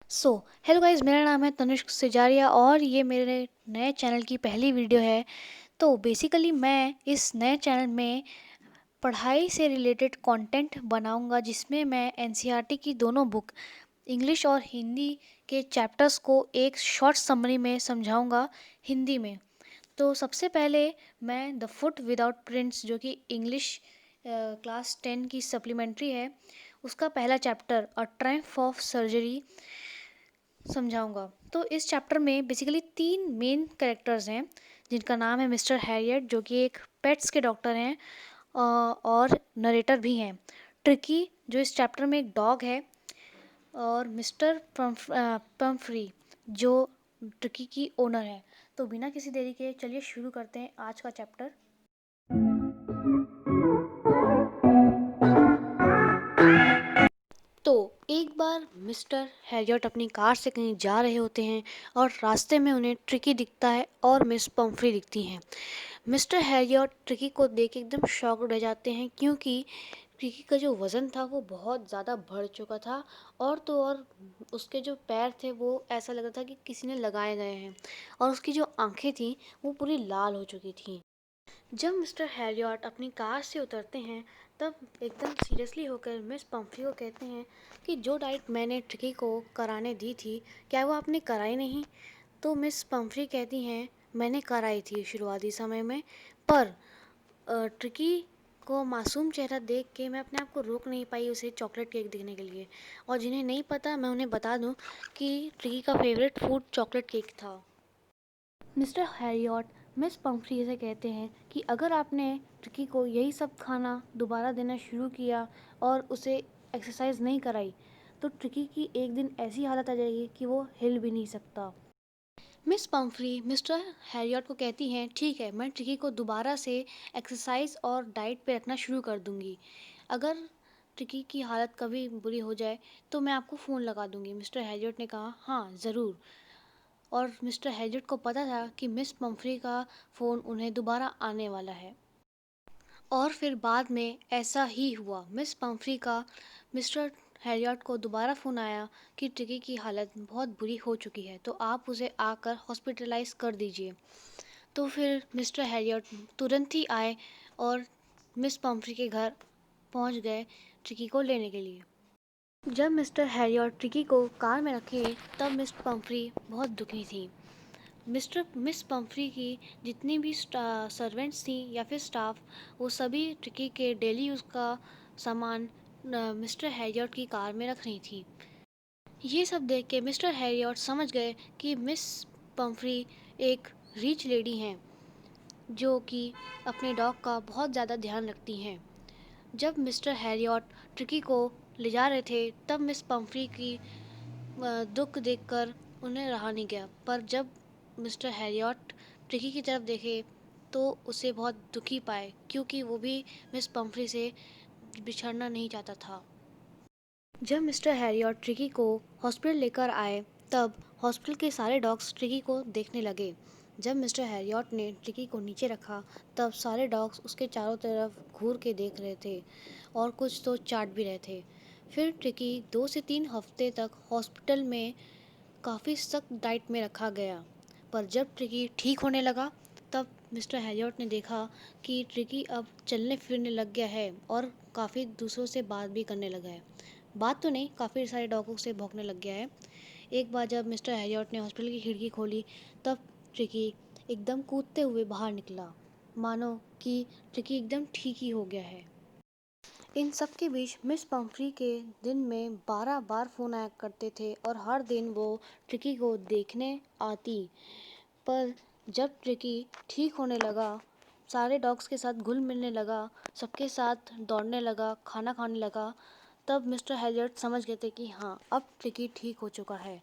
So hello guys, मेरा नाम है तनुष्क सिजारिया और ये मेरे नए चैनल की पहली वीडियो है। तो बेसिकली मैं इस नए चैनल में पढ़ाई से रिलेटेड कंटेंट बनाऊंगा, जिसमें मैं एनसीईआरटी की दोनों बुक इंग्लिश और हिंदी के चैप्टर्स को एक शॉर्ट समरी में समझाऊंगा हिंदी में। तो सबसे पहले मैं द फुट विदाउट प्रिंट्स, जो कि इंग्लिश क्लास 10 की सप्लीमेंट्री है, उसका पहला chapter a Triumph of surgery समझाऊंगा। तो इस चैप्टर में बेसिकली तीन मेन कैरेक्टर्स हैं, जिनका नाम है मिस्टर हैरियट, जो कि एक पेट्स के डॉक्टर हैं और नरेटर भी हैं। ट्रिकी, जो इस चैप्टर में एक डॉग है, और मिस्टर पम्फ्री, जो ट्रिकी की ओनर है। तो बिना किसी देरी के चलिए शुरू करते हैं आज का चैप्टर। तो एक बार मिस्टर हैरियट अपनी कार से कहीं जा रहे होते हैं और रास्ते में उन्हें ट्रिकी दिखता है और मिस पम्फ्री दिखती हैं। मिस्टर हैरियट ट्रिकी को देख के एकदम शॉक्ड रह जाते हैं, क्योंकि ट्रिकी का जो वज़न था वो बहुत ज़्यादा बढ़ चुका था, और तो और उसके जो पैर थे वो ऐसा लग रहा था कि किसी ने लगाए गए हैं, और उसकी जो आंखें थीं वो पूरी लाल हो चुकी थीं। जब मिस्टर हैरियट अपनी कार से उतरते हैं, तब एकदम सीरियसली होकर मिस पम्फ्री को कहते हैं कि जो डाइट मैंने ट्रिकी को कराने दी थी, क्या वो आपने कराई नहीं? तो मिस पम्फ्री कहती हैं, मैंने कराई थी शुरुआती समय में, पर ट्रिकी को मासूम चेहरा देख के मैं अपने आप को रोक नहीं पाई उसे चॉकलेट केक देने के लिए। और जिन्हें नहीं पता, मैं उन्हें बता दूं कि ट्रिकी का फेवरेट फूड चॉकलेट केक था। मिस्टर हैरियट मिस पम्फ्री से कहते हैं कि अगर आपने ट्रिकी को यही सब खाना दोबारा देना शुरू किया और उसे एक्सरसाइज नहीं कराई, तो ट्रिकी की एक दिन ऐसी हालत आ जाएगी कि वो हिल भी नहीं सकता। मिस पम्फ्री मिस्टर हैरियट को कहती हैं, ठीक है, मैं ट्रिकी को दोबारा से एक्सरसाइज और डाइट पे रखना शुरू कर दूंगी। अगर ट्रिकी की हालत कभी बुरी हो जाए तो मैं आपको फ़ोन लगा दूंगी। मिस्टर हैरियट ने कहा, हाँ ज़रूर। और मिस्टर हैरियट को पता था कि मिस पम्फ्री का फ़ोन उन्हें दोबारा आने वाला है। और फिर बाद में ऐसा ही हुआ। मिस पम्फ्री का मिस्टर हैरियट को दोबारा फ़ोन आया कि ट्रिकी की हालत बहुत बुरी हो चुकी है, तो आप उसे आकर हॉस्पिटलाइज कर दीजिए। तो फिर मिस्टर हैरियट तुरंत ही आए और मिस पम्फ्री के घर पहुंच गए ट्रिकी को लेने के लिए। जब मिस्टर हैरियट ट्रिकी को कार में रखे, तब मिस पम्फ्री बहुत दुखी थी। मिस पम्फ्री की जितनी भी सर्वेंट्स थी या फिर स्टाफ, वो सभी ट्रिकी के डेली यूज़ का सामान मिस्टर हैरियट की कार में रख रही थी। ये सब देख के मिस्टर हैरियट समझ गए कि मिस पम्फ्री एक रिच लेडी हैं, जो कि अपने डॉग का बहुत ज़्यादा ध्यान रखती हैं। जब मिस्टर हैरियट ट्रिकी को ले जा रहे थे, तब मिस पम्फ्री की दुख देखकर उन्हें रहा नहीं गया, पर जब मिस्टर हैरियट ट्रिकी की तरफ देखे तो उसे बहुत दुखी पाए, क्योंकि वो भी मिस पम्फ्री से बिछड़ना नहीं चाहता था। जब मिस्टर हैरियट ट्रिकी को हॉस्पिटल लेकर आए, तब हॉस्पिटल के सारे डॉग्स ट्रिकी को देखने लगे। जब मिस्टर हैरियट ने ट्रिकी को नीचे रखा, तब सारे डॉग्स उसके चारों तरफ घूर के देख रहे थे, और कुछ तो चाट भी रहे थे। फिर ट्रिकी 2 से 3 हफ्ते तक हॉस्पिटल में काफ़ी सख्त डाइट में रखा गया। पर जब ट्रिकी ठीक होने लगा, तब मिस्टर हैरियट ने देखा कि ट्रिकी अब चलने फिरने लग गया है और काफ़ी दूसरों से बात भी करने लगा है। बात तो नहीं, काफ़ी सारे डॉगों से भौंकने लग गया है। एक बार जब मिस्टर हैरियट ने हॉस्पिटल की खिड़की खोली, तब ट्रिकी एकदम कूदते हुए बाहर निकला, मानो कि ट्रिकी एकदम ठीक ही हो गया है। इन सब के बीच मिस पम्फ्री के दिन में 12 बार फ़ोन आया करते थे, और हर दिन वो ट्रिकी को देखने आती। पर जब ट्रिकी ठीक होने लगा, सारे डॉग्स के साथ घुल मिलने लगा, सबके साथ दौड़ने लगा, खाना खाने लगा, तब मिस्टर हैरियट समझ गए थे कि हाँ, अब ट्रिकी ठीक हो चुका है,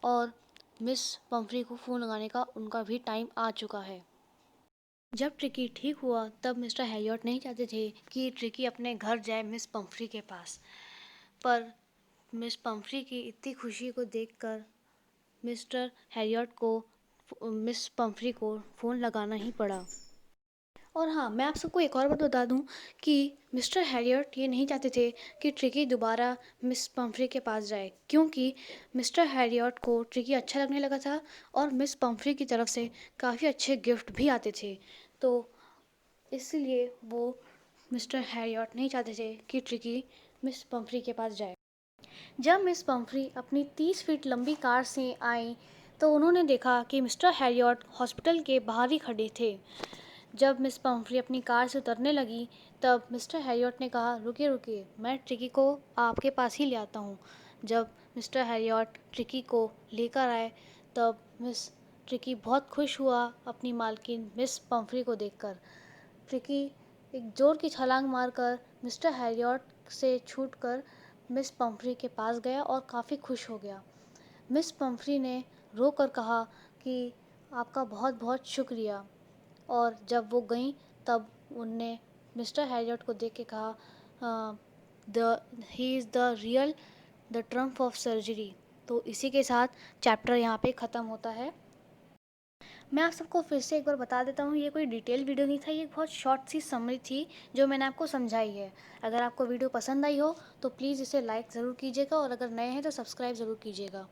और मिस पम्फ्री को फ़ोन लगाने का उनका भी टाइम आ चुका है। जब ट्रिकी ठीक हुआ, तब मिस्टर हैरियट नहीं चाहते थे कि ट्रिकी अपने घर जाए मिस पम्फ्री के पास, पर मिस पम्फ्री की इतनी खुशी को देखकर मिस्टर हैरियट को मिस पम्फ्री को फ़ोन लगाना ही पड़ा। और हाँ, मैं आप सबको एक और बात बता दूँ कि मिस्टर हैरियट ये नहीं चाहते थे कि ट्रिकी दोबारा मिस पम्फ्री के पास जाए, क्योंकि मिस्टर हैरियट को ट्रिकी अच्छा लगने लगा था और मिस पम्फ्री की तरफ से काफ़ी अच्छे गिफ्ट भी आते थे। तो इसलिए वो मिस्टर हैरियट नहीं चाहते थे कि ट्रिकी मिस पम्फ्री के पास जाए। जब मिस पम्फ्री अपनी 30 फीट लंबी कार से आई तो उन्होंने देखा कि मिस्टर हैरियट हॉस्पिटल के बाहर ही खड़े थे। जब मिस पम्फ्री अपनी कार से उतरने लगी तब मिस्टर हैरियट ने कहा, रुकिए रुकिए, मैं ट्रिकी को आपके पास ही ले आता हूँ। जब मिस्टर हैरियट ट्रिकी को लेकर आए तब मिस ट्रिकी बहुत खुश हुआ अपनी मालकिन मिस पम्फ्री को देखकर। ट्रिकी एक ज़ोर की छलांग मारकर मिस्टर हैरियट से छूटकर मिस पम्फ्री के पास गया और काफ़ी खुश हो गया। मिस पम्फ्री ने रो कर कहा कि आपका बहुत बहुत शुक्रिया। और जब वो गईं तब उनने मिस्टर हैरियट को देख के कहा, the he is the real the Trump of surgery. तो इसी के साथ चैप्टर यहाँ पे ख़त्म होता है। मैं आप सबको फिर से एक बार बता देता हूँ, ये कोई डिटेल वीडियो नहीं था, ये बहुत शॉर्ट सी समरी थी जो मैंने आपको समझाई है। अगर आपको वीडियो पसंद आई हो तो प्लीज़ इसे लाइक ज़रूर कीजिएगा और अगर नए हैं तो सब्सक्राइब ज़रूर कीजिएगा।